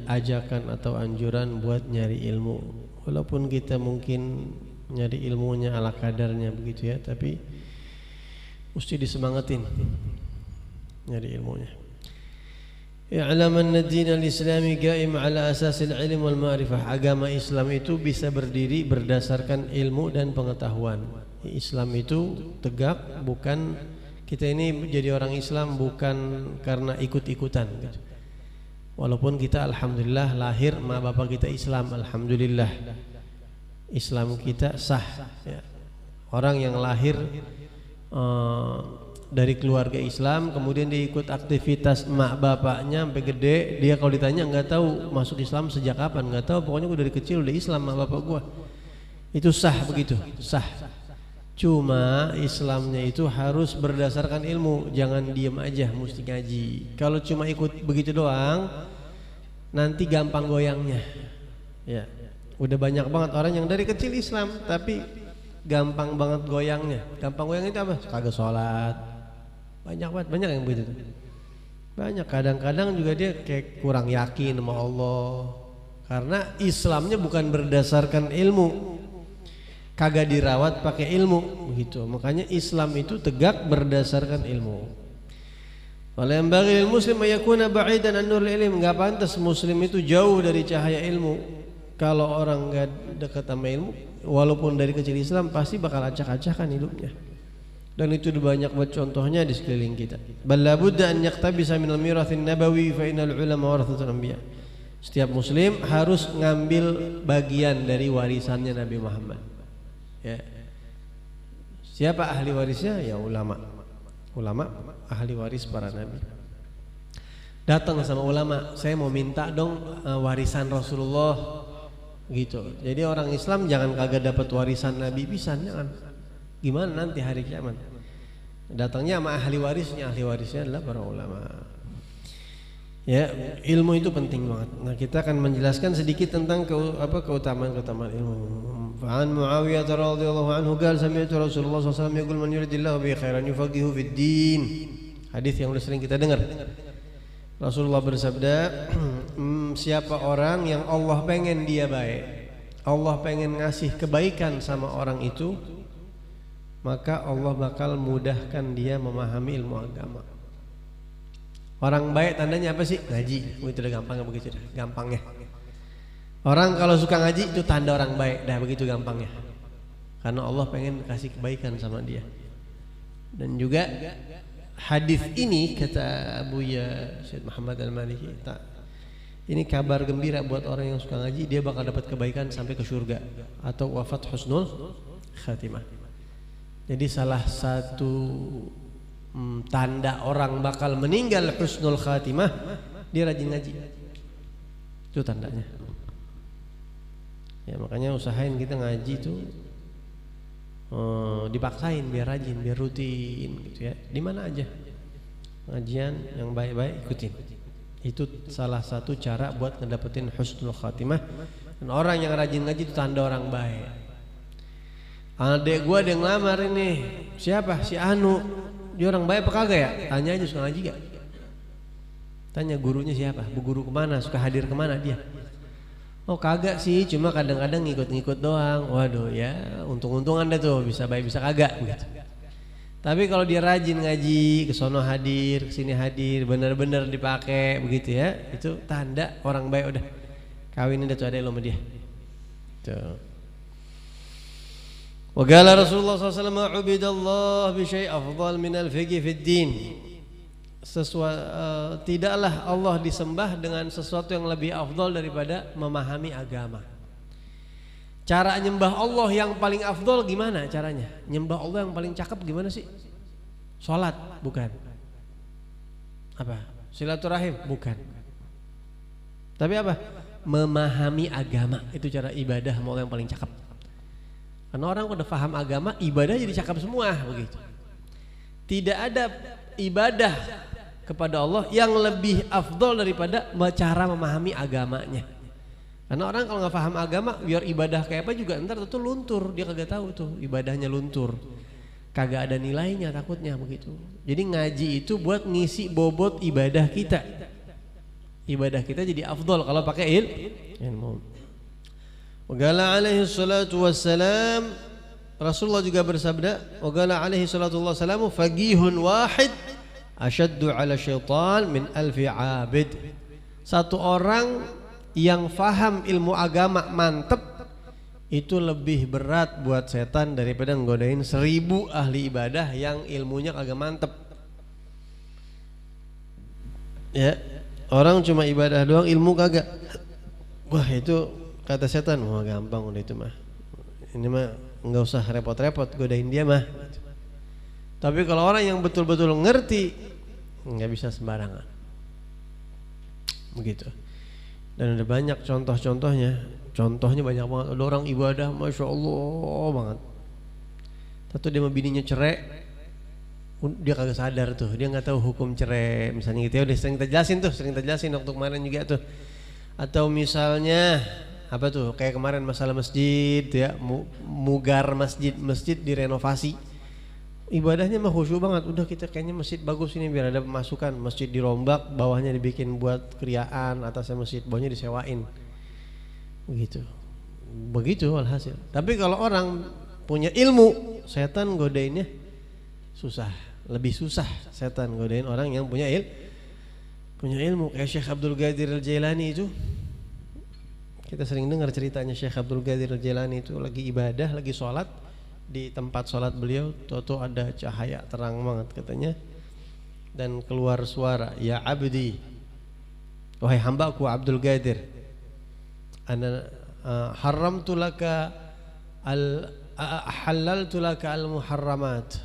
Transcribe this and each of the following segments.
ajakan atau anjuran buat nyari ilmu. Walaupun kita mungkin nyari ilmunya ala kadarnya begitu ya, tapi mesti disemangatin nyari ilmunya. I'lam anna ad-din al-islami qa'im ala asas al-ilm wal ma'rifah. Agama Islam itu bisa berdiri berdasarkan ilmu dan pengetahuan. Islam itu tegak, bukan kita ini jadi orang Islam bukan karena ikut-ikutan gitu. Walaupun kita alhamdulillah lahir ma bapak kita Islam, alhamdulillah Islam kita sah ya. Orang yang lahir dari keluarga Islam kemudian dia ikut aktivitas emak bapaknya sampai gede, dia kalau ditanya nggak tahu masuk Islam sejak kapan, nggak tahu, pokoknya gue dari kecil udah Islam emak bapak gue, itu sah begitu, sah. Cuma Islamnya itu harus berdasarkan ilmu, jangan diem aja, mesti ngaji. Kalau cuma ikut begitu doang, nanti gampang goyangnya. Ya, udah banyak banget orang yang dari kecil Islam, tapi gampang banget goyangnya. Gampang goyang itu apa? Kagak sholat. Banyak yang begitu. Banyak. Kadang-kadang juga dia kayak kurang yakin sama Allah, karena Islamnya bukan berdasarkan ilmu. Kagak dirawat pakai ilmu begitu. Makanya Islam itu tegak berdasarkan ilmu. Wala yanbaghi lil muslim ayakuna ba'idan an nuril ilm. Enggak pantas muslim itu jauh dari cahaya ilmu. Kalau orang enggak dekat sama ilmu, walaupun dari kecil Islam pasti bakal acak-acakan hidupnya. Dan itu banyak buat contohnya di sekeliling kita. Bal la budda an yaqtabisa minal mirathin nabawi fa innal ulama warathatul anbiya. Setiap muslim harus ngambil bagian dari warisannya Nabi Muhammad. Ya. Siapa ahli warisnya? Ya ulama. Ulama ahli waris para nabi. Datang sama ulama, saya mau minta dong warisan Rasulullah gitu. Jadi orang Islam jangan kagak dapat warisan Nabi pisan, jangan. Gimana nanti hari kiamat? Datangnya sama ahli warisnya adalah para ulama. Ya, ilmu itu penting banget. Nah, kita akan menjelaskan sedikit tentang keutamaan ilmu. Fa'an Muawiyah radhiyallahu anhu qala sami'tu Rasulullah sallallahu alaihi wasallam yaqul man yuridillahu bihi khairan yufaqihu fid din. Hadis yang udah sering kita dengar. Rasulullah bersabda, siapa orang yang Allah pengen dia baik, Allah pengen ngasih kebaikan sama orang itu, maka Allah bakal mudahkan dia memahami ilmu agama. Orang baik tandanya apa sih? Ngaji. Itu udah gampang, begitu dah. Gampangnya. Orang kalau suka ngaji itu tanda orang baik, dah begitu gampangnya. Karena Allah pengen kasih kebaikan sama dia. Dan juga hadis ini kata Abuya Syed Muhammad Al-Maliki, ini kabar gembira buat orang yang suka ngaji, dia bakal dapat kebaikan sampai ke surga atau wafat husnul khatimah. Jadi salah satu tanda orang bakal meninggal husnul khatimah, dia rajin ngaji. Itu tandanya. Ya makanya usahain kita ngaji tuh dipaksain biar rajin, biar rutin gitu ya. Di mana aja ngajian yang baik-baik ikutin. Itu salah satu cara buat ngedapetin husnul khatimah. Dan orang yang rajin ngaji itu tanda orang baik. Adek gua ada yang ngelamar ini. Siapa? Si Anu. Dia orang baik apa kagak ya? Tanya aja, suka ngaji gak? Tanya gurunya siapa? Bu guru kemana? Suka hadir kemana dia? Oh kagak sih, cuma kadang-kadang ngikut-ngikut doang. Waduh ya, untung-untungan deh tuh, bisa baik bisa kagak gitu. Tapi kalau dia rajin ngaji, kesono hadir, kesini hadir, benar-benar dipakai begitu ya, itu tanda orang baik udah. Kawinin deh tuh adek lo sama dia. Tuh. Wa qala Rasulullah sallallahu alaihi wasallam ubidallah bi syai' afdal min al-fiqh fi ad-din. Tidaklah Allah disembah dengan sesuatu yang lebih afdal daripada memahami agama. Cara nyembah Allah yang paling afdal gimana caranya? Nyembah Allah yang paling cakep gimana sih? Salat? Bukan. Apa? Silaturahim? Bukan. Tapi apa? Memahami agama. Itu cara ibadah Allah yang paling cakep. Karena orang udah paham agama, ibadah jadi cakep semua begitu. Tidak ada ibadah kepada Allah yang lebih afdol daripada cara memahami agamanya. Karena orang kalau nggak paham agama, biar ibadah kayak apa juga ntar tuh luntur, dia kagak tahu tuh ibadahnya luntur, kagak ada nilainya takutnya begitu. Jadi ngaji itu buat ngisi bobot ibadah kita. Ibadah kita jadi afdol kalau pakai ilmu. Waqala alaihi salatu wassalam, Rasulullah juga bersabda, waqala alaihi salatu wassalam, faqihun wahid asyaddu ala syaitan min alfi abid. Satu orang yang faham ilmu agama mantep itu lebih berat buat setan daripada nggodain 1000 ahli ibadah yang ilmunya kagak mantep. Ya, orang cuma ibadah doang, ilmu kagak. Wah, itu kata setan, wah gampang udah itu mah. Ini mah enggak usah repot-repot godain dia mah. Tapi kalau orang yang betul-betul ngerti, enggak bisa sembarangan. Begitu. Dan ada banyak contoh-contohnya. Contohnya banyak banget. Ada orang ibadah Masya Allah banget. Tentu dia sama bininya cerai, dia kagak sadar tuh. Dia gak tahu hukum cerai. Misalnya gitu ya, udah sering kita jelasin waktu kemarin juga tuh. Atau misalnya apa tuh, kayak kemarin masalah masjid ya, mugar masjid direnovasi. Ibadahnya mah khusyuk banget. Udah kita kayaknya masjid bagus ini biar ada pemasukan. Masjid dirombak, bawahnya dibikin buat kriaan, atasnya masjid, bawahnya disewain. Begitu alhasil. Tapi kalau orang punya ilmu, setan godainnya susah, lebih susah setan godain orang yang punya ilmu. Kayak Syekh Abdul Qadir Al-Jailani itu, kita sering dengar ceritanya. Syekh Abdul Qadir Al-Jailani itu lagi ibadah, lagi sholat, di tempat sholat beliau tuh ada cahaya terang banget katanya, dan keluar suara, ya abdi, wahai hambaku Abdul Qadir, ana haramtu laka halaltu laka al muharramat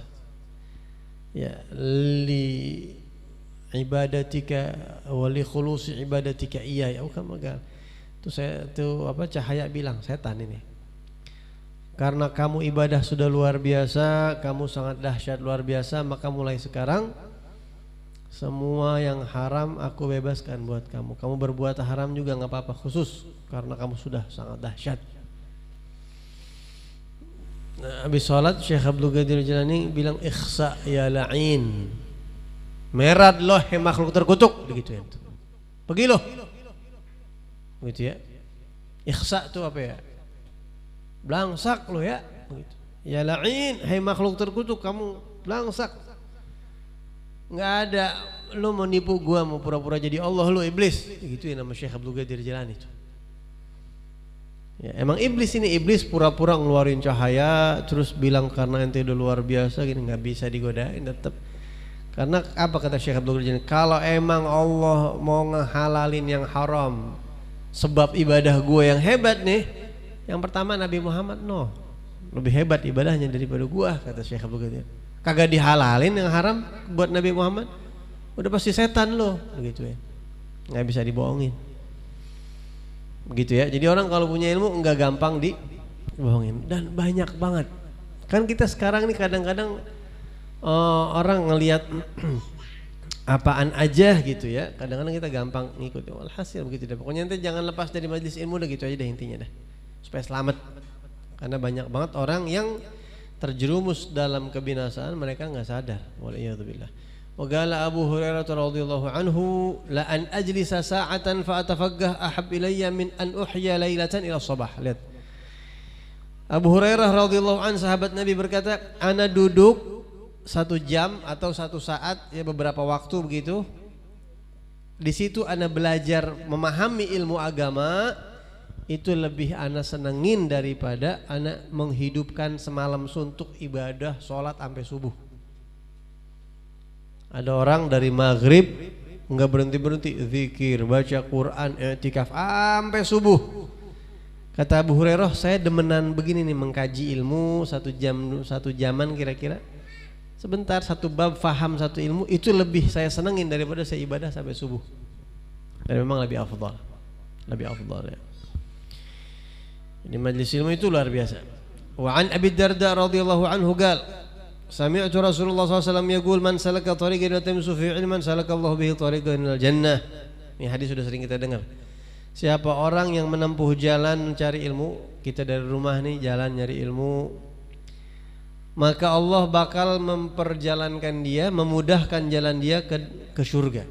ya li ibadatika wa li khulusi ibadatika iya ya kama gal. Itu apa, cahaya bilang, setan ini, karena kamu ibadah sudah luar biasa, kamu sangat dahsyat luar biasa, maka mulai sekarang semua yang haram aku bebaskan buat kamu. Kamu berbuat haram juga nggak apa-apa, khusus karena kamu sudah sangat dahsyat. Nah, habis sholat Syekh Abdul Qadir Jilani bilang, ikhsa ya la'in, merat loh makhluk terkutuk, begitu ya. Pergi loh, begitu ya. Ikhsa itu apa ya? Blangsak loh ya, begitu. Ya la'in, hai makhluk terkutuk, kamu blangsak. Nggak ada, lu mau nipu gua, mau pura-pura jadi Allah, lu iblis. Gitu ya nama Syekh Abdul Qadir Jilani itu. Ya, emang iblis ini, iblis pura-pura ngeluarin cahaya terus bilang karena ente udah luar biasa gini, nggak bisa digodain tetap. Karena apa kata Syekh Abdul Qadir Jilani? Kalau emang Allah mau ngehalalin yang haram sebab ibadah gua yang hebat nih, yang pertama Nabi Muhammad lebih hebat ibadahnya daripada gua, kata Syekh Abdul Qadir. Kagak dihalalin yang haram buat Nabi Muhammad, udah pasti setan loh, begitu ya. Nggak bisa dibohongin, begitu ya. Jadi orang kalau punya ilmu nggak gampang dibohongin. Dan banyak banget kan kita sekarang nih kadang-kadang orang ngelihat apaan aja gitu ya. Kadang-kadang kita gampang ngikutin. Walhasil begitu deh. Pokoknya nanti jangan lepas dari majelis ilmu dah, gitu aja deh intinya dah, supaya selamat. Karena banyak banget orang yang terjerumus dalam kebinasaan, mereka nggak sadar. Waliyadzubillah. Wa qala Abu Hurairah radhiyallahu anhu, la an ajlisa sa'atan fa atafaqqah ahab ilayya min an uhya lailatan ila sabah. Lihat, Abu Hurairah radhiyallahu anhu sahabat Nabi berkata, ana duduk 1 jam atau 1 saat ya, beberapa waktu begitu. Di situ ana belajar memahami ilmu agama. Itu lebih ana senengin daripada ana menghidupkan semalam suntuk ibadah sholat sampai subuh. Ada orang dari maghrib nggak berhenti zikir, baca Quran, i'tikaf sampai subuh. Kata Abu Hurairah, saya demenan begini nih, mengkaji ilmu 1 jaman kira-kira. Sebentar 1 bab, faham 1 ilmu, itu lebih saya senengin daripada saya ibadah sampai subuh. Dan memang lebih afdal ya. Di majlis ilmu itu luar biasa. Wa an Abi Darda radhiyallahu anhu qala, sami'tu Rasulullah sallallahu alaihi wasallam yaqul, man salaka tariqan yaltamisu fihi ilman salakallahu bihi tariqan ilal jannah. Ini hadis sudah sering kita dengar. Siapa orang yang menempuh jalan mencari ilmu, kita dari rumah nih jalan nyari ilmu, maka Allah bakal memperjalankan dia, memudahkan jalan dia ke surga.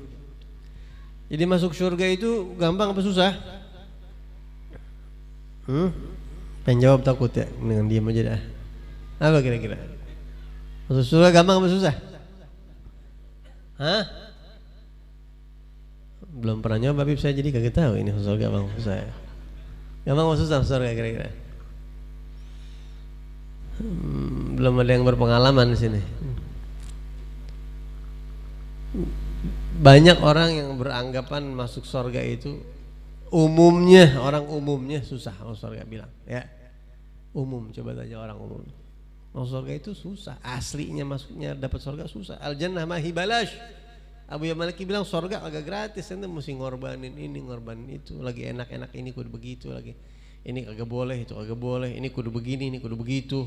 Jadi masuk surga itu gampang apa susah? Pengen jawab takut ya, dengan diam aja dah. Apa kira-kira? Masuk surga gampang apa susah? Hah? Belum pernah nyoba, Bib, saya jadi kagak tahu ini masuk surga gampang apa susah. Gampang apa susah masuk surga kira-kira? Belum ada yang berpengalaman di sini. Banyak orang yang beranggapan masuk surga itu umumnya, orang umumnya susah masuk surga, bilang ya. Umum, coba tanya orang umum. Masuk surga itu susah, aslinya masuknya dapat surga susah. Al jannah mahi balash. Abu Yamalaki bilang surga agak gratis, ente mesti ngorbanin ini, ngorbanin itu. Lagi enak-enak ini kudu begitu, lagi ini kagak boleh, itu kagak boleh, ini kudu begini, ini kudu begitu.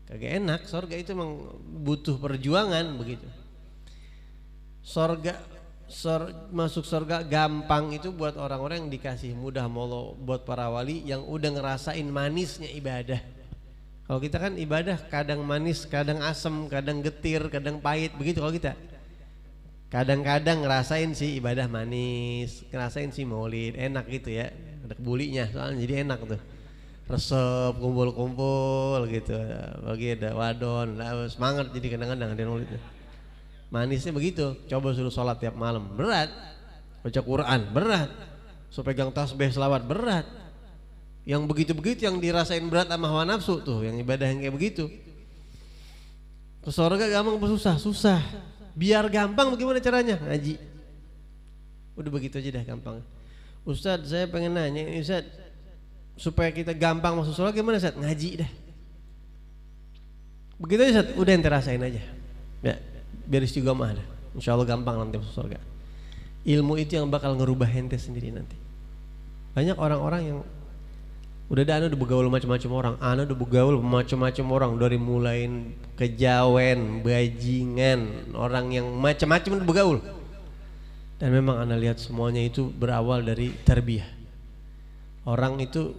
Kagak enak, surga itu memang butuh perjuangan begitu. Masuk surga gampang itu buat orang-orang yang dikasih mudah molo, buat para wali yang udah ngerasain manisnya ibadah. Kalau kita kan ibadah kadang manis, kadang asem, kadang getir, kadang pahit, begitu kalau kita. Kadang-kadang ngerasain sih ibadah manis, ngerasain sih maulid, enak gitu ya. Ada kebulinya soalnya jadi enak tuh. Resep, kumpul-kumpul gitu. Bagi ada wadon, semangat jadi kadang-kadang ada maulid. Manisnya begitu, coba suruh sholat tiap malam, berat. Baca Quran, berat. So pegang tasbih selawat, berat. Yang begitu-begitu yang dirasain berat sama hawa nafsu tuh, yang ibadah yang kayak begitu. Ke surga gampang apa susah? Susah. Biar gampang bagaimana caranya? Ngaji. Udah begitu aja dah gampang. Ustadz, saya pengen nanya, Ustadz, supaya kita gampang masuk surga gimana, Ustadz? Ngaji dah. Begitu aja, Ustadz, udah ente rasain aja. Ya. Biar istiqomah dah. Insyaallah gampang nanti masuk surga. Ilmu itu yang bakal ngerubah ente sendiri nanti. Banyak orang-orang yang udah udah bergaul macam-macam orang, udah bergaul macam-macam orang, dari mulain kejawen, bajingan, orang yang macam-macam udah bergaul. Dan memang ana lihat semuanya itu berawal dari tarbiyah. Orang itu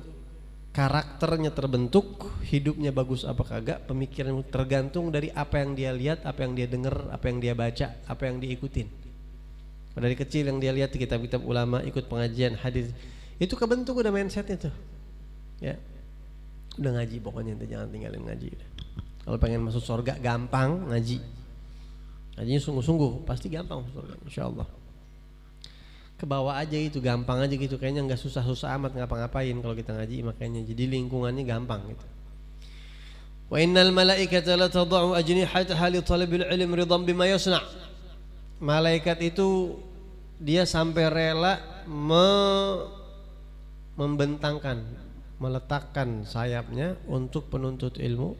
karakternya terbentuk, hidupnya bagus apa kagak, pemikiran tergantung dari apa yang dia lihat, apa yang dia dengar, apa yang dia baca, apa yang dia ikutin. Dari kecil yang dia lihat di kitab-kitab ulama, ikut pengajian hadis, itu kebentuk udah mindsetnya tuh. Ya, udah ngaji pokoknya, ente jangan tinggalin ngaji. Kalau pengen masuk surga gampang ngaji, ngajinya sungguh-sungguh pasti gampang masuk surga, insyaallah. Kebawa aja itu, gampang aja gitu, kayaknya nggak susah-susah amat ngapa-ngapain kalau kita ngaji, makanya jadi lingkungannya gampang gitu. Wa innal malaikata la tad'u ajnihataha li talabil ilm ridhan bima yasna'. Malaikat itu dia sampai rela membentangkan, meletakkan sayapnya untuk penuntut ilmu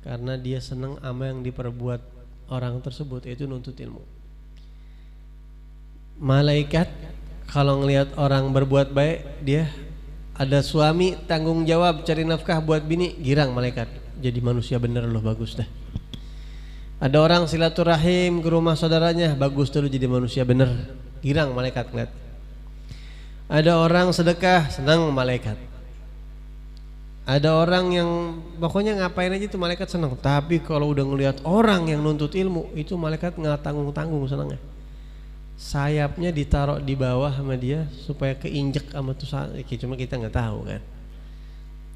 karena dia senang sama yang diperbuat orang tersebut, yaitu nuntut ilmu. Malaikat kalau ngelihat orang berbuat baik, dia ada suami tanggung jawab cari nafkah buat bini, girang malaikat, jadi manusia bener loh, bagus dah. Ada orang silaturahim ke rumah saudaranya, bagus tuh jadi manusia bener, girang malaikat ngeliat. Ada orang sedekah, senang malaikat. Ada orang yang pokoknya ngapain aja tuh malaikat senang. Tapi kalau udah ngelihat orang yang nuntut ilmu, itu malaikat nggak tanggung-tanggung senangnya. Sayapnya ditaruh di bawah sama dia supaya keinjek sama tuh, cuma kita nggak tahu kan.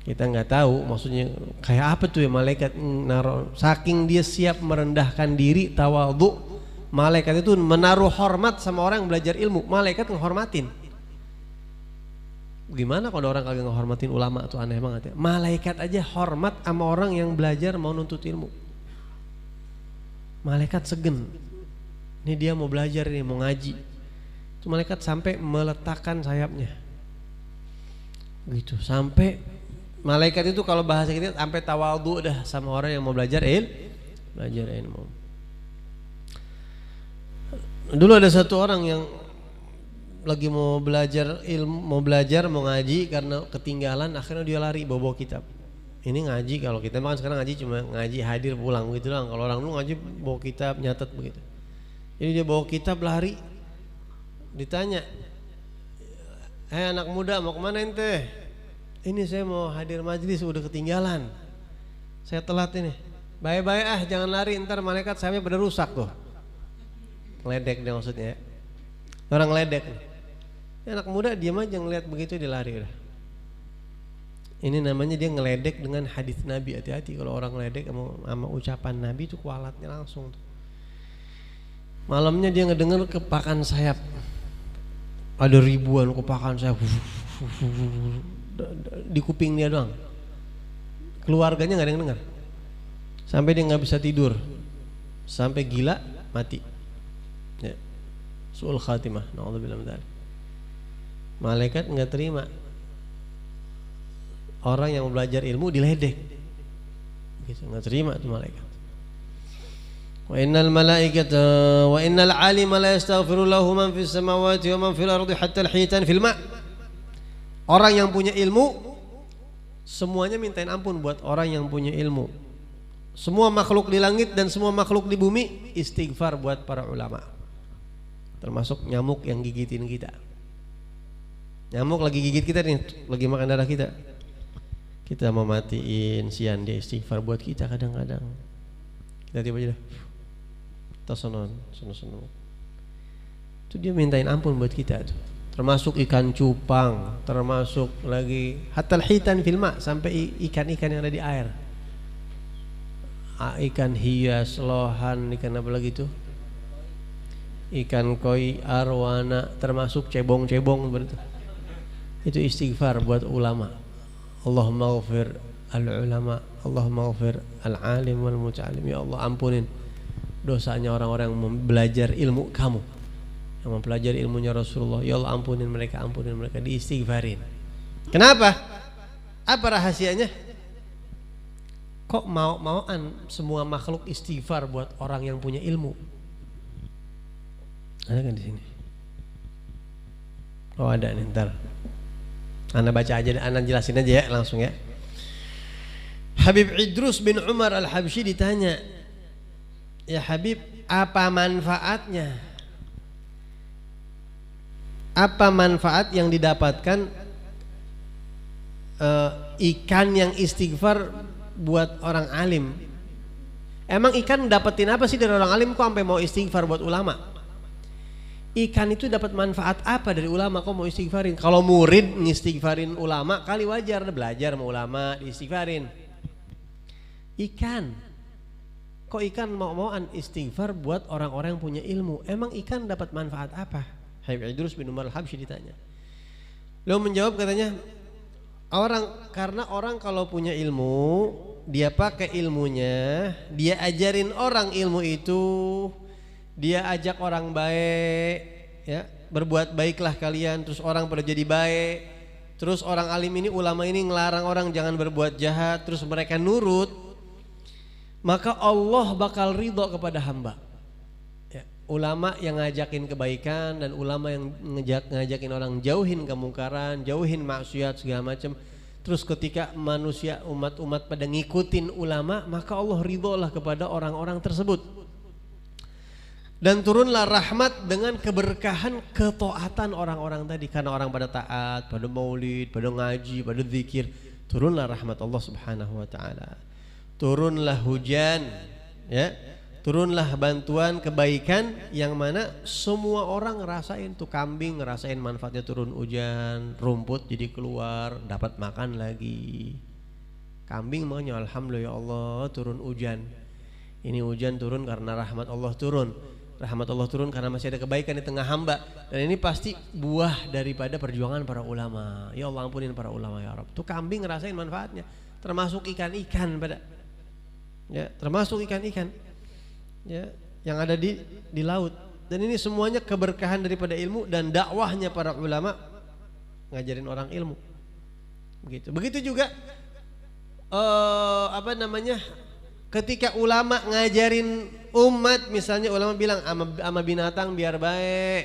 Kita nggak tahu maksudnya kayak apa tuh ya malaikat naruh, saking dia siap merendahkan diri, tawadhu. Malaikat itu menaruh hormat sama orang yang belajar ilmu, malaikat menghormatin. Gimana kalau orang kagak ngehormatin ulama tuh, aneh banget ya. Malaikat aja hormat sama orang yang belajar mau nuntut ilmu. Malaikat segen. Ini dia mau belajar nih, mau ngaji. Itu malaikat sampai meletakkan sayapnya. Gitu, sampai malaikat itu kalau bahasa kita sampai tawadhu dah sama orang yang mau belajar ilmu. Dulu ada satu orang yang lagi mau belajar ilmu, mau ngaji, karena ketinggalan akhirnya dia lari bawa kitab. Ini ngaji, kalau kita makan sekarang ngaji cuma ngaji hadir pulang gitu doang. Kalau orang dulu ngaji bawa kitab, nyatet begitu. Jadi dia bawa kitab lari. Ditanya, anak muda mau kemana ente? Ini saya mau hadir majlis, udah ketinggalan. Saya telat ini. Baik-baik jangan lari, ntar malaikat saya pada rusak tuh. Ngeledek dia maksudnya. Orang ledek. Anak muda diam aja ngeliat begitu dia lari udah. Ini namanya dia ngeledek dengan hadis Nabi. Hati-hati kalau orang ngeledek sama ucapan Nabi itu kualatnya langsung. Malamnya dia ngedenger kepakan sayap. Ada ribuan kepakan sayap di kuping dia doang. Keluarganya nggak ada yang dengar. Sampai dia nggak bisa tidur. Sampai gila mati. Ya. Su'ul khatimah. Na'udzubillah min dzalik. Malaikat nggak terima. Orang yang belajar ilmu diledek, gitu, nggak terima tuh malaikat. Wa innal malaikata wa innal alima la yastaghfiru lahu man fis samawati wa man fil ardi hatta al-hitan fil ma'. Orang yang punya ilmu semuanya mintain ampun buat orang yang punya ilmu. Semua makhluk di langit dan semua makhluk di bumi istighfar buat para ulama. Termasuk nyamuk yang gigitin kita. Nyamuk lagi gigit kita nih, lagi makan darah kita. Kita mau matiin sian dia istighfar buat kita kadang-kadang. Kita tiba aja dah sono. Itu dia mintain ampun buat kita tuh. Termasuk ikan cupang, termasuk lagi hatal hitan filma, sampai ikan-ikan yang ada di air. Ikan hias, lohan, ikan apa lagi tuh? Ikan koi, arwana, termasuk cebong-cebong berarti. Itu istighfar buat ulama. Allahumma ghafir al-ulama, Allahumma ghafir al-alim wal-muta'alim. Ya Allah ampunin dosanya orang-orang yang belajar ilmu kamu, yang mempelajari ilmunya Rasulullah. Ya Allah ampunin mereka, diistighfarin. Kenapa? Apa rahasianya? Kok mau-mauan semua makhluk istighfar buat orang yang punya ilmu? Ada kan di sini? Oh ada nih, ntar Anda baca aja, Anda jelasin aja ya langsung ya. Habib Idrus bin Umar Al-Habsyi ditanya, ya Habib, apa manfaatnya? Apa manfaat yang didapatkan ikan yang istighfar buat orang alim? Emang ikan dapetin apa sih dari orang alim kok sampai mau istighfar buat ulama? Ikan itu dapat manfaat apa dari ulama kok mau istighfarin? Kalau murid ngistighfarin ulama kali wajar, belajar sama ulama diistighfarin. Ikan, kok ikan mau-mauan istighfar buat orang-orang yang punya ilmu? Emang ikan dapat manfaat apa? Habib Idrus bin Umar Al-Habsyi ditanya. Beliau menjawab katanya, karena orang kalau punya ilmu, dia pakai ilmunya, dia ajarin orang ilmu itu. Dia ajak orang baik, ya, berbuat baiklah kalian, terus orang pada jadi baik. Terus orang alim ini, ulama ini ngelarang orang jangan berbuat jahat, terus mereka nurut. Maka Allah bakal ridho kepada hamba. Ya, ulama yang ngajakin kebaikan dan ulama yang ngajakin orang jauhin kemungkaran, jauhin maksiat segala macam. Terus ketika manusia umat-umat pada ngikutin ulama, maka Allah ridho lah kepada orang-orang tersebut. Dan turunlah rahmat dengan keberkahan ketaatan orang-orang tadi. Karena orang pada taat, pada maulid, pada ngaji, pada zikir, turunlah rahmat Allah subhanahu wa ta'ala. Turunlah hujan, ya, turunlah bantuan kebaikan yang mana semua orang ngerasain. Tuh kambing ngerasain manfaatnya turun hujan, rumput jadi keluar, dapat makan lagi. Kambing makanya alhamdulillah ya Allah turun hujan. Ini hujan turun karena rahmat Allah turun. Rahmat Allah turun karena masih ada kebaikan di tengah hamba. Dan ini pasti buah daripada perjuangan para ulama. Ya Allah ampunin para ulama ya Rabb. Tuh kambing ngerasain manfaatnya. Termasuk ikan-ikan pada, ya, termasuk ikan-ikan, ya, yang ada di laut. Dan ini semuanya keberkahan daripada ilmu dan dakwahnya para ulama ngajarin orang ilmu. Begitu juga ketika ulama ngajarin umat, misalnya ulama bilang ama binatang biar baik,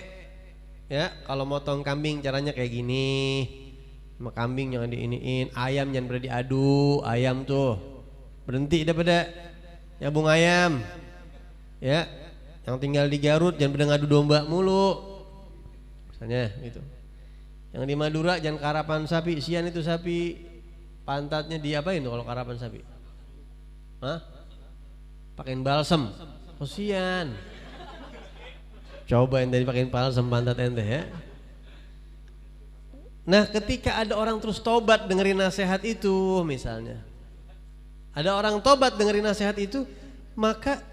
ya, kalau motong kambing caranya kayak gini, sama kambing jangan diiniin, ayam jangan pernah diadu, ayam tuh berhenti daripada nyabung ayam, ya, yang tinggal di Garut jangan pernah ngadu domba mulu, misalnya gitu. Yang di Madura jangan karapan sapi, sian itu sapi pantatnya diapain tuh kalau karapan sapi? Hah? Pakein balsem, kosian. Coba ente dipakein pala sama pantat ente ya. Nah ketika ada orang terus tobat dengerin nasihat itu misalnya, ada orang tobat dengerin nasihat itu, maka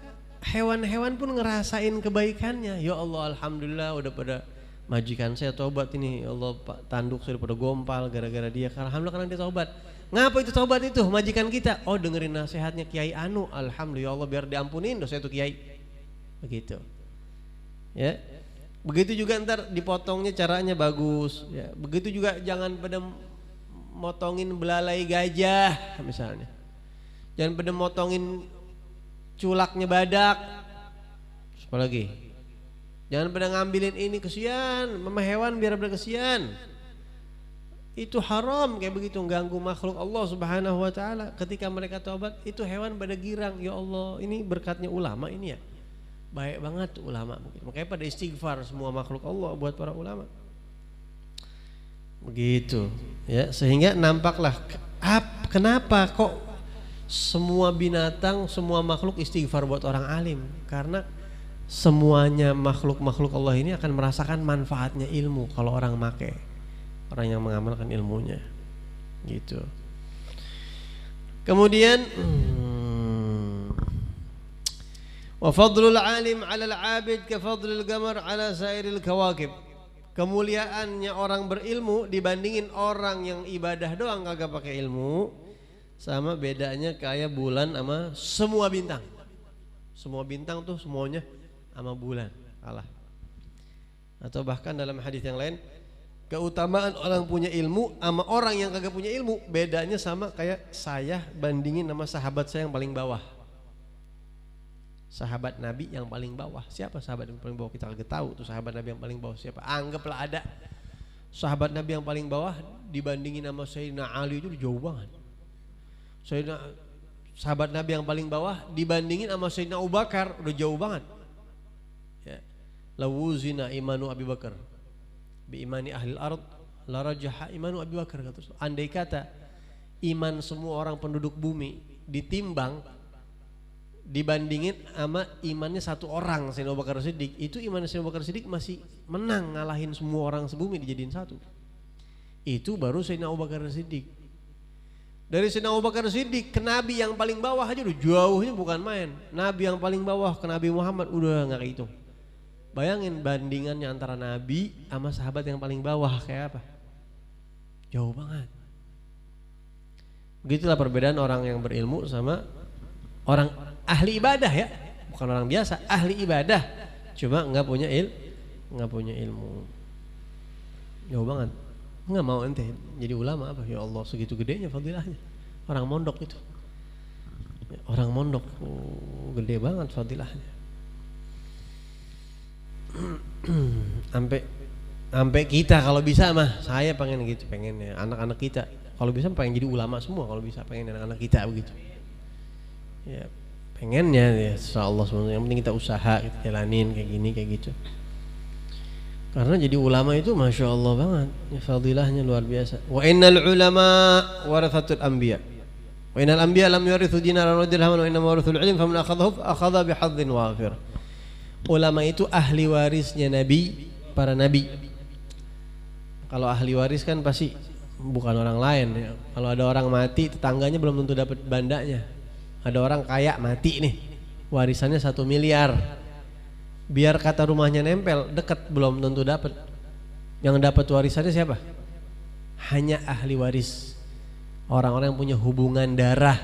hewan-hewan pun ngerasain kebaikannya. Ya Allah, alhamdulillah udah pada majikan saya tobat ini. Ya Allah, Pak tanduk saya udah pada gompal gara-gara dia. Alhamdulillah karena dia tobat. Ngapa itu tobat itu majikan kita? Oh dengerin nasihatnya Kiai Anu. Alhamdulillah, ya Allah biar diampunin dosa itu Kiai. Begitu. Ya. Begitu juga ntar dipotongnya caranya bagus ya. Begitu juga jangan pada motongin belalai gajah misalnya. Jangan pada motongin culaknya badak. Apalagi jangan pada ngambilin ini kesian, mama hewan biar berkesian. Itu haram kayak begitu, ganggu makhluk Allah Subhanahu wa taala. Ketika mereka taubat itu hewan pada girang, ya Allah ini berkatnya ulama ini ya. Baik banget ulama mungkin. Makanya pada istighfar semua makhluk Allah buat para ulama. Begitu ya, sehingga nampaklah kenapa kok semua binatang, semua makhluk istighfar buat orang alim. Karena semuanya makhluk-makhluk Allah ini akan merasakan manfaatnya ilmu kalau orang make, orang yang mengamalkan ilmunya gitu. Kemudian wa fadlul alim 'ala al-'abid ka fadlil qamar 'ala sairil kawakib. Kemuliaannya orang berilmu dibandingin orang yang ibadah doang kagak pakai ilmu, sama bedanya kayak bulan sama semua bintang. Semua bintang tuh semuanya sama bulan kalah. Atau bahkan dalam hadis yang lain, keutamaan orang punya ilmu sama orang yang kagak punya ilmu bedanya sama kayak saya bandingin sama sahabat saya yang paling bawah. Sahabat Nabi yang paling bawah. Siapa sahabat yang paling bawah? Kita kagak tahu tuh sahabat Nabi yang paling bawah siapa. Anggaplah ada sahabat Nabi yang paling bawah dibandingin sama Sayyidina Ali itu jauh banget. Sahabat Nabi yang paling bawah dibandingin sama Sayyidina Abu Bakar udah jauh banget. Ya. Lawuzina imanu Abi Bakar bi imani ahli al-ard la rajaha imanu Abi Bakar kata. Andai kata iman semua orang penduduk bumi ditimbang dibandingin sama imannya satu orang Sayyidina Abu Bakar Siddiq, itu imannya Sayyidina Abu Bakar Siddiq masih menang ngalahin semua orang sebumi dijadiin satu. Itu baru Sayyidina Abu Bakar Siddiq. Dari Sayyidina Abu Bakar Siddiq ke Nabi yang paling bawah aja udah jauhnya bukan main. Nabi yang paling bawah ke Nabi Muhammad udah gak kehitung. Bayangin bandingannya antara Nabi sama sahabat yang paling bawah kayak apa? Jauh banget. Begitulah perbedaan orang yang berilmu sama orang ahli ibadah ya, bukan orang biasa, ahli ibadah, cuma nggak punya ilmu, jauh banget. Nggak mau ente jadi ulama apa? Ya Allah segitu gedenya fadilahnya. Orang mondok itu, orang mondok gede banget fadilahnya. Sampai kita kalau bisa mah, saya pengen gitu, pengen ya anak-anak kita kalau bisa pengen jadi ulama semua, kalau bisa pengen anak-anak kita begitu. Ya pengennya ya insyaallah semuanya, yang penting kita usaha, kita jalanin kayak gini kayak gitu. Karena jadi ulama itu masya Allah banget, ya, fadilahnya luar biasa. Wa innal ulama warathatul anbiya. Wa innal anbiya lam yurithu dinaran wa dirhaman wa innama warathul ilm faman akhadhahu akhadha bihadhin wafir. Ulama itu ahli warisnya nabi, para nabi. Kalau ahli waris kan pasti bukan orang lain ya. Kalau ada orang mati tetangganya belum tentu dapat bandanya. Ada orang kaya mati nih, warisannya 1 miliar. Biar kata rumahnya nempel, dekat belum tentu dapat. Yang dapat warisannya siapa? Hanya ahli waris. Orang-orang yang punya hubungan darah,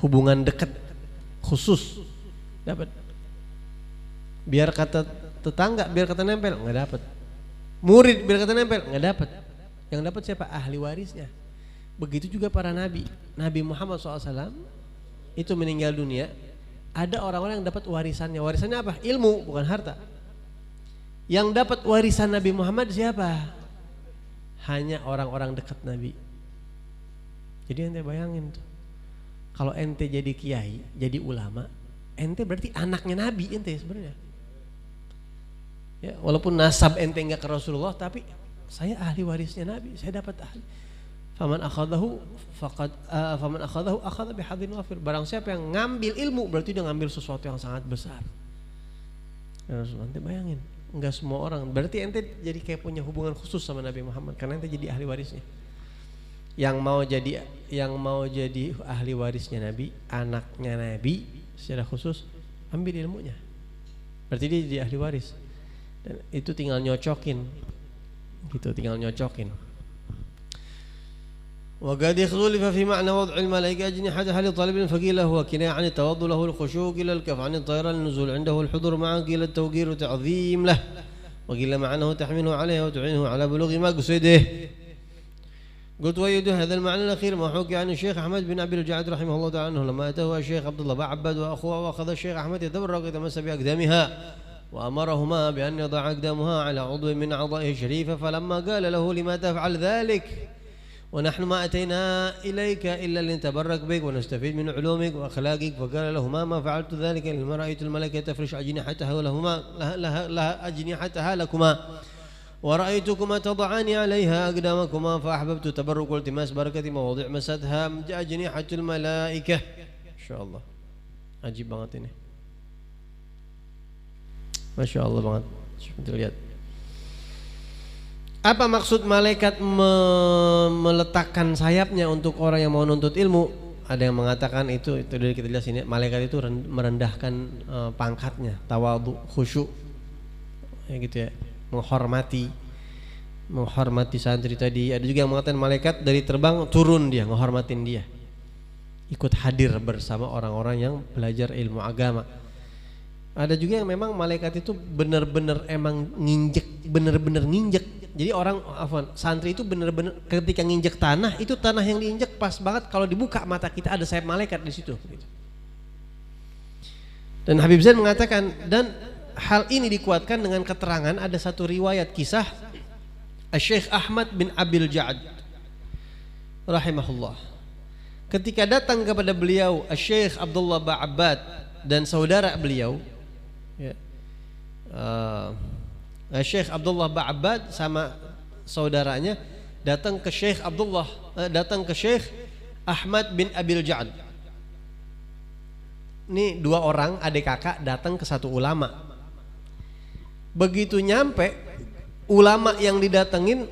hubungan dekat khusus dapat. Biar kata tetangga, biar kata nempel, nggak dapat. Murid biar kata nempel, nggak dapat. Yang dapat siapa? Ahli warisnya. Begitu juga para nabi. Nabi Muhammad SAW itu meninggal dunia, ada orang-orang yang dapat warisannya. Warisannya apa? Ilmu, bukan harta. Yang dapat warisan Nabi Muhammad siapa? Hanya orang-orang dekat Nabi. Jadi ente bayangin tuh, kalau ente jadi kiai, jadi ulama, ente berarti anaknya Nabi ente sebenarnya. Ya, walaupun nasab ente enggak ke Rasulullah, tapi saya ahli warisnya Nabi, saya dapat ahli. Faman akhadahu akhadha bihadhin wafir. Barang siapa yang ngambil ilmu berarti dia ngambil sesuatu yang sangat besar. Ya, nanti bayangin, Enggak semua orang. Berarti ente jadi kayak punya hubungan khusus sama Nabi Muhammad karena ente jadi ahli warisnya. Yang mau jadi ahli warisnya Nabi, anaknya Nabi secara khusus ambil ilmunya. Berarti dia jadi ahli waris. Dan itu tinggal nyocokin. Gitu, tinggal nyocokin. وقد يختلف في معنى وضع الملائكة أجنحتها لطالب فقيل هو كناية عن التواضع له الخشوع قيل الكف عن الطيران النزول عنده الحضور معه قيل التوقير وتعظيم له وقيل معناه تحمله عليه وتعينه على بلوغ مقصده. قلت ويد هذا المعنى الأخير ما حكي عن الشيخ أحمد بن أبي الجعد رحمه الله تعالى أنه لما أتاه الشيخ عبد الله عباد وأخوه وأخذ الشيخ أحمد يتبرك ويتمسى بأقدامها وأمرهما بأن يضع أقدامها على عضو من أعضائه الشريفة فلما قال له لما تفعل ذلك ونحن ما أتينا إليك إلا لنتبرك بك ونستفيد من علومك وأخلاقك فقال لهما ما فعلت ذلك لما رأيت الملائكة تفرش أجنحتها لها أجنحتها لكما ورأيتكما تضعان عليها أقدامكما فأحببت تبرك والتماس بركة مواضع مسدها أجنحة الملائكة. إن شاء الله عجيب banget ini. Masya Allah banget. Coba lihat. Apa maksud malaikat meletakkan sayapnya untuk orang yang mau nuntut ilmu? Ada yang mengatakan itu dari kita lihat sini, malaikat itu merendahkan pangkatnya, tawadhu, khusyuk, ya gitu ya, menghormati santri tadi. Ada juga yang mengatakan malaikat dari terbang turun dia, menghormatin dia, ikut hadir bersama orang-orang yang belajar ilmu agama. Ada juga yang memang malaikat itu benar-benar emang benar-benar nginjek. Jadi santri itu benar-benar ketika nginjek tanah, itu tanah yang diinjek pas banget kalau dibuka mata kita ada sayap malaikat di situ. Dan Habib Zain mengatakan, dan hal ini dikuatkan dengan keterangan ada satu riwayat kisah Syekh Ahmad bin Abil Ja'ad rahimahullah. Ketika datang kepada beliau Syekh Abdullah Ba'abad dan saudara beliau, ya, Syekh Abdullah Ba'abad sama saudaranya datang ke Syekh Ahmad bin Abil Ja'ad. Ini dua orang adik kakak datang ke satu ulama. Begitu nyampe ulama yang didatengin,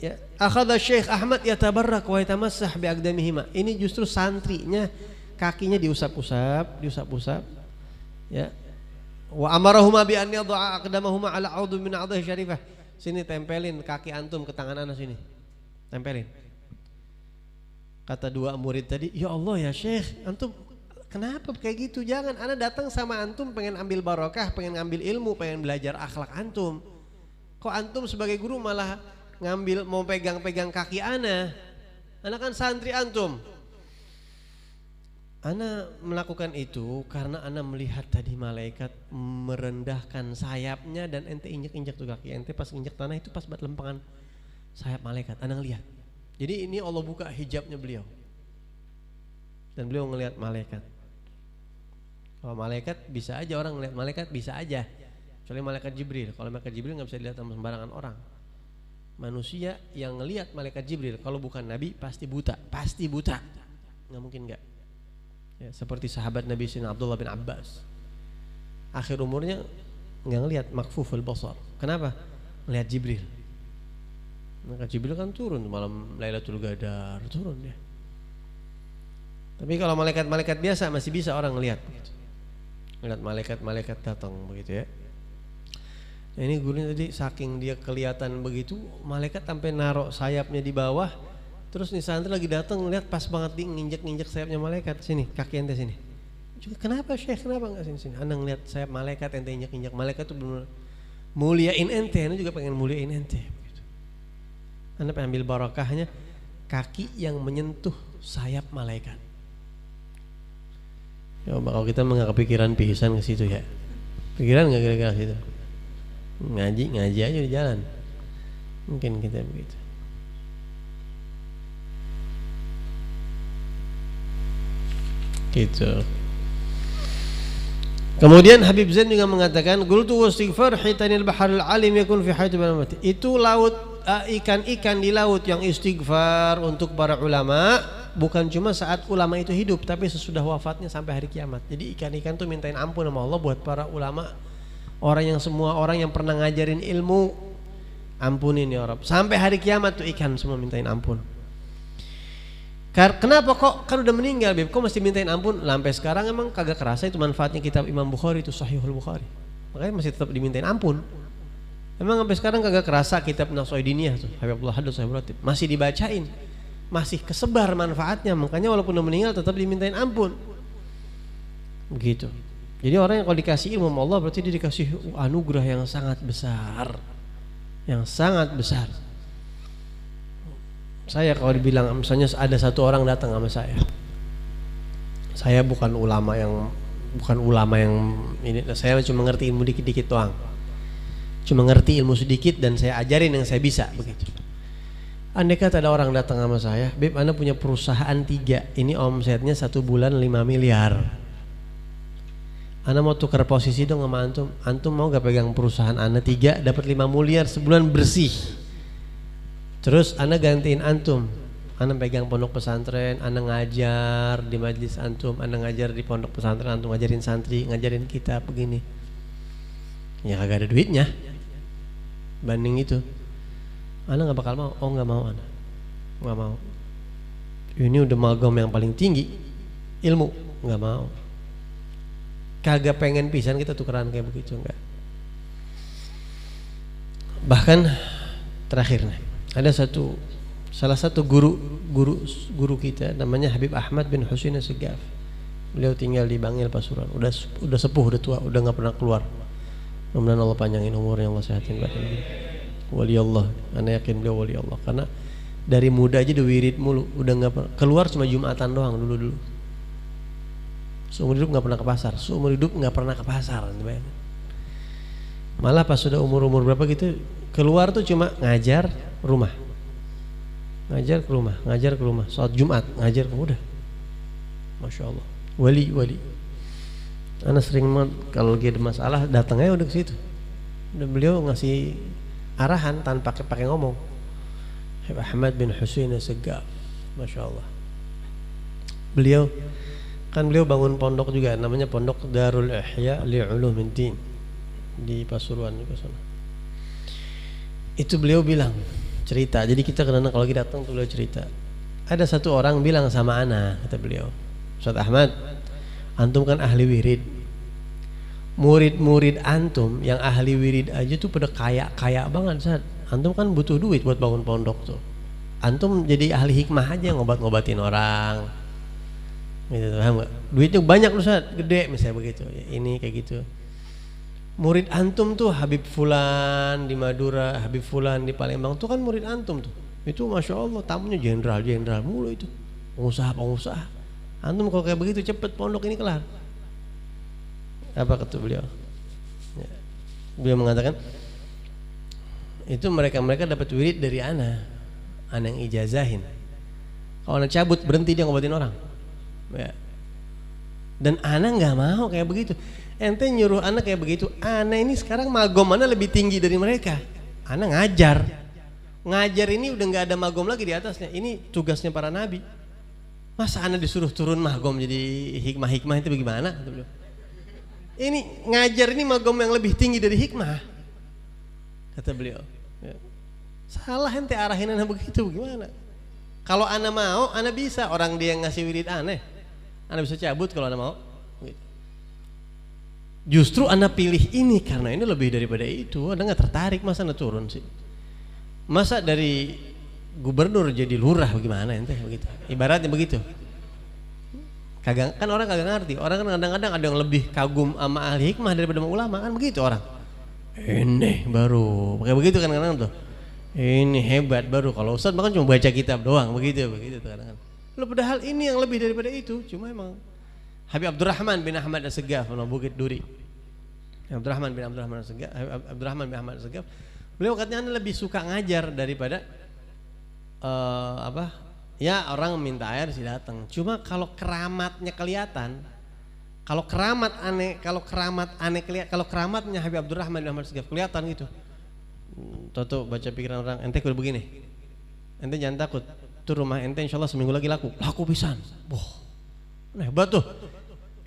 ya, akhadha Syekh Ahmad yatabarrak wa yatamassah bi aqdamihima. Ini justru santrinya kakinya diusap-usap, ya. Wa amarahuma bi an yad'a aqdamahuma ala 'udhu min a'dha'i syarifah. Sini tempelin kaki antum ke tangan ana sini. Tempelin. Kata dua murid tadi, "Ya Allah ya Syekh, antum kenapa kayak gitu? Jangan, ana datang sama antum pengen ambil barokah, pengen ngambil ilmu, pengen belajar akhlak antum. Kok antum sebagai guru malah ngambil mau pegang-pegang kaki ana? Ana kan santri antum." Ana melakukan itu karena ana melihat tadi malaikat merendahkan sayapnya dan ente injek-injek tuh kaki ente pas injek tanah itu pas buat lempengan sayap malaikat. Ana ngelihat. Jadi ini Allah buka hijabnya beliau. Dan beliau ngelihat malaikat. Kalau malaikat bisa aja orang ngelihat malaikat bisa aja. Kecuali malaikat Jibril. Kalau malaikat Jibril nggak bisa dilihat sama sembarangan orang. Manusia yang ngelihat malaikat Jibril kalau bukan nabi pasti buta, nggak mungkin nggak. Ya, seperti sahabat Nabi Sayyidina Abdullah bin Abbas, akhir umurnya nggak ngelihat, makfuful basar. Kenapa? Ngelihat Jibril. Maka Jibril kan turun malam Lailatul Qadar, turun dia. Tapi kalau malaikat-malaikat biasa masih bisa orang ngelihat, ngelihat malaikat-malaikat datang begitu ya. Nah, ini gurunya tadi saking dia kelihatan begitu, malaikat sampai naruh sayapnya di bawah. Terus nih santri lagi datang ngeliat pas banget dia nginjek sayapnya malaikat. Sini kaki ente sini. Juga kenapa Syekh, kenapa enggak sini? Anda ngeliat sayap malaikat ente injek malaikat tuh benar muliain ente. Anda juga pengen muliain ente. Anda pengen ambil barokahnya kaki yang menyentuh sayap malaikat. Ya kalau kita nggak kepikiran pisan ke situ ya. Pikiran nggak kira-kira situ? Ngaji aja di jalan. Mungkin kita begitu. Gitu. Kemudian Habib Zain juga mengatakan qultu wastighfar hitanil baharul alim yakun fi hayati mati. Itu laut ikan-ikan di laut yang istighfar untuk para ulama bukan cuma saat ulama itu hidup tapi sesudah wafatnya sampai hari kiamat. Jadi ikan-ikan tuh mintain ampun sama Allah buat para ulama Semua orang yang pernah ngajarin ilmu, ampunin ya Rabb. Sampai hari kiamat tuh ikan semua mintain ampun. Kenapa kok kan udah meninggal Beb, kok masih mintain ampun? Sampai sekarang emang kagak kerasa itu manfaatnya kitab Imam Bukhari itu Sahihul Bukhari. Makanya masih tetap dimintain ampun. Emang sampai sekarang kagak kerasa kitab Naqshaibandiyah tuh Habib Abdullah Haddad Sahib Ratib masih dibacain, masih kesebar manfaatnya. Makanya walaupun udah meninggal tetap dimintain ampun. Begitu. Jadi orang yang kalau dikasih ilmu sama Allah berarti dia dikasih anugerah yang sangat besar. Yang sangat besar. Saya kalau dibilang misalnya ada satu orang datang sama saya bukan ulama yang ini, saya cuma ngerti ilmu dikit-dikit doang, cuma ngerti ilmu sedikit dan saya ajarin yang saya bisa begitu. Andai kata ada orang datang sama saya, Beb, Anda punya perusahaan 3, ini omsetnya 1 bulan 5 miliar. Anda mau tukar posisi dong sama antum mau gak pegang perusahaan Anda 3 dapat 5 miliar sebulan bersih? Terus Anda gantiin antum, Anda pegang pondok pesantren, Anda ngajar di majlis antum, Anda ngajar di pondok pesantren, antum ngajarin santri, ngajarin kita begini. Ya kagak ada duitnya. Banding itu, Anda nggak bakal mau. Oh nggak mau Anda, nggak mau. Ini udah magam yang paling tinggi, ilmu, nggak mau. Kagak pengen pisan kita tukeran kayak begitu, enggak. Bahkan terakhir nih. Ada salah satu guru kita namanya Habib Ahmad bin Husain As-Segaf. Beliau tinggal di Bangil Pasuruan. Udah sepuh, udah tua, udah nggak pernah keluar. Mudah-mudahan Allah panjangin umurnya, Allah sehatin badannya. Wali Allah, ana yakin beliau wali Allah karena dari muda aja udah wirid mulu, udah nggak pernah keluar, cuma Jumatan doang dulu. Seumur hidup nggak pernah ke pasar, Malah pas sudah umur berapa gitu keluar tuh cuma ngajar ke rumah, sholat Jumat ngajar udah. Masya Allah, wali. Anak sering banget kalau lagi ada masalah datangnya udah ke situ. Udah beliau ngasih arahan tanpa pakai ngomong. Habib Ahmad bin Husain As-Segaf, Masya Allah. Beliau bangun pondok juga namanya Pondok Darul Ihya Li'ulumiddin di Pasuruan juga sana. Itu beliau bilang cerita. Jadi kita kadang-kadang kalau lagi datang tuh beliau cerita. Ada satu orang bilang sama ana, kata beliau, Ustaz Ahmad, antum kan ahli wirid. Murid-murid antum yang ahli wirid aja tuh pada kaya banget, Ustaz. Antum kan butuh duit buat bangun pondok tuh. Antum jadi ahli hikmah aja ngobat-ngobatin orang. Gitu, paham gak? Duitnya banyak Ustaz, gede misalnya begitu. Ya, ini kayak gitu. Murid antum tuh Habib Fulan di Madura, Habib Fulan di Palembang tuh kan murid antum tuh. Itu Masya Allah tamunya jenderal mulu itu, pengusaha. Antum kalau kayak begitu cepet pondok ini kelar. Apa kata beliau? Ya. Beliau mengatakan itu mereka dapat wirid dari ana yang ijazahin. Kalau ana cabut berhenti dia ngobatin orang. Ya. Dan ana nggak mau kayak begitu. Ente nyuruh anak kayak begitu, anak ini sekarang magom mana lebih tinggi dari mereka. Anak ngajar ini udah nggak ada magom lagi di atasnya. Ini tugasnya para nabi. Masa anak disuruh turun magom jadi hikmah itu bagaimana? Ini ngajar ini magom yang lebih tinggi dari hikmah, kata beliau. Ya. Salah ente arahin anak begitu gimana? Kalau anak mau, anak bisa. Orang dia yang ngasih wirid anak bisa cabut kalau anak mau. Justru anak pilih ini karena ini lebih daripada itu. Anda nggak tertarik, masa anda turun sih? Masa dari gubernur jadi lurah bagaimana ente begitu? Ibaratnya begitu. Kan orang kagak ngerti. Orang kan kadang-kadang ada yang lebih kagum sama ahli hikmah daripada ulama kan begitu orang. Ini baru kayak begitu kan kadang-kadang tuh. Ini hebat baru. Kalau ustaz bahkan cuma baca kitab doang begitu kadang-kadang. Lo padahal ini yang lebih daripada itu. Cuma emang Habib Abdurrahman bin Ahmad As-Segaf Bukit Duri. Abdurrahman bin Ahmad As-Segaf. Beliau katanya anda lebih suka ngajar daripada ya orang minta air sih datang. Cuma kalau keramatnya kelihatan, kalau keramatnya Habib Abdurrahman bin Ahmad As-Segaf kelihatan gitu. Toto baca pikiran orang, ente kudu begini. Ente jangan takut. Tuh rumah ente insyaallah seminggu lagi laku pisan. Wah. Hebat tuh.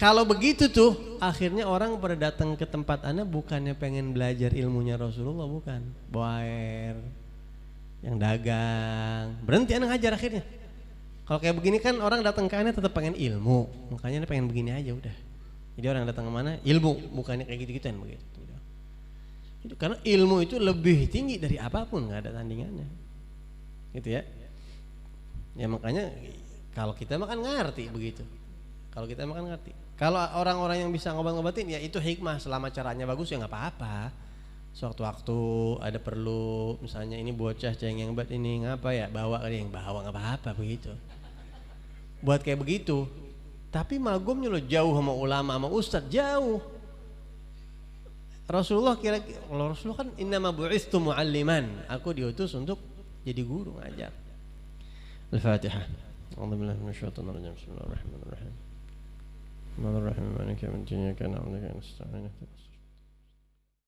Kalau begitu tuh akhirnya orang pada datang ke tempat Anda bukannya pengen belajar ilmunya Rasulullah, bukan. Boer, yang dagang, berhenti Anda ngajar akhirnya. Kalau kayak begini kan orang datang ke Anda tetap pengen ilmu, makanya Anda pengen begini aja udah. Jadi orang datang kemana? Ilmu, bukannya kayak gitu-gituan begitu. Itu karena ilmu itu lebih tinggi dari apapun, nggak ada tandingannya, gitu ya. Ya makanya kalau kita makan ngerti begitu. Kalau kita makan ngerti. Kalau orang-orang yang bisa ngobat-ngobatin ya itu hikmah, selama caranya bagus ya nggak apa-apa. Sewaktu-waktu ada perlu, misalnya ini bocah cengeng banget ini ngapa ya, bawa kali yang bawa nggak apa-apa begitu. Buat kayak begitu. Tapi magumnya lo jauh sama ulama sama ustadz, jauh. Rasulullah kalau Rasulullah kan innama bu'istu mu'alliman, aku diutus untuk jadi guru ngajar. Al-Fatihah. A'udzubillahi minasyaitonir rajim. Bismillahirrahmanirrahim. Bismillahirrahmanirrahim. Maliki yaumiddin. Iyyaka na'budu wa iyyaka nasta'in.